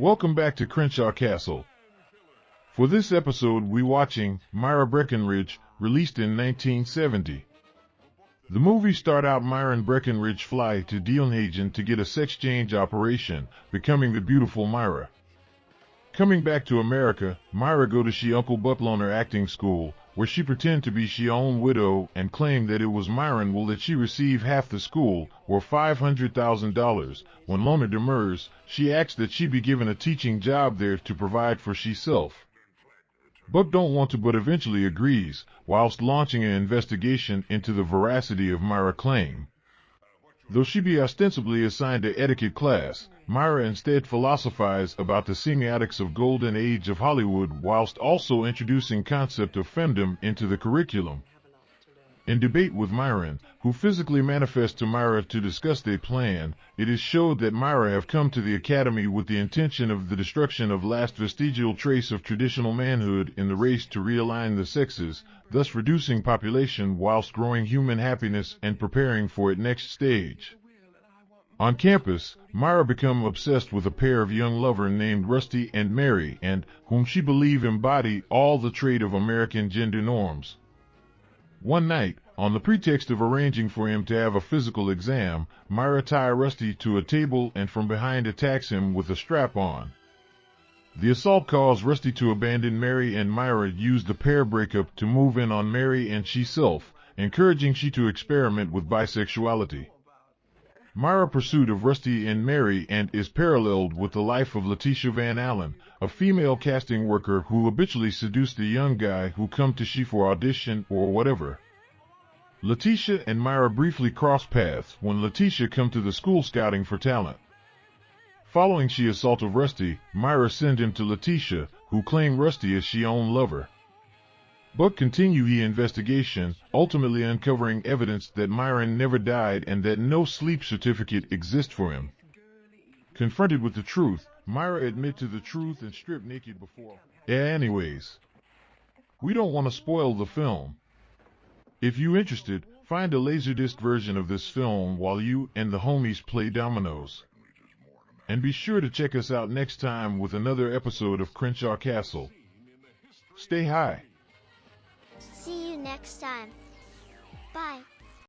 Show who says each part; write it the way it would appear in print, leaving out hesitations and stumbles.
Speaker 1: Welcome back to Crenshaw Castle. For this episode, we're watching Myra Breckinridge, released in 1970. The movie start out Myra and Breckinridge fly to Hagen to get a sex change operation, becoming the beautiful Myra. Coming back to America, Myra go to she Uncle Butloner acting school, where she pretend to be she own widow and claim that it was Myron will that she receive half the school, or $500,000. When Lona demurs, she asks that she be given a teaching job there to provide for sheself. Buck don't want to but eventually agrees, whilst launching an investigation into the veracity of Myra's claim. Though she be ostensibly assigned to etiquette class, Myra instead philosophize about the semiotics of golden age of Hollywood whilst also introducing concept of femdom into the curriculum. In debate with Myron, who physically manifests to Myra to discuss their plan, it is showed that Myra have come to the academy with the intention of the destruction of last vestigial trace of traditional manhood in the race to realign the sexes, thus reducing population whilst growing human happiness and preparing for its next stage. On campus, Myra become obsessed with a pair of young lovers named Rusty and Mary, and whom she believe embody all the trait of American gender norms. One night, on the pretext of arranging for him to have a physical exam, Myra ties Rusty to a table and from behind attacks him with a strap on. The assault caused Rusty to abandon Mary, and Myra used the pair breakup to move in on Mary and sheself, encouraging she to experiment with bisexuality. Myra's pursuit of Rusty and Mary and is paralleled with the life of Letitia Van Allen, a female casting worker who habitually seduced the young guy who come to she for audition or whatever. Letitia and Myra briefly cross paths when Letitia come to the school scouting for talent. Following she assault of Rusty, Myra send him to Letitia, who claim Rusty as she own lover. Buck continue the investigation, ultimately uncovering evidence that Myron never died and that no sleep certificate exists for him. Confronted with the truth, Myra admit to the truth and strip naked before. Anyways, we don't want to spoil the film. If you interested, find a laserdisc version of this film while you and the homies play dominoes. And be sure to check us out next time with another episode of Crenshaw Castle. Stay high.
Speaker 2: See you next time. Bye.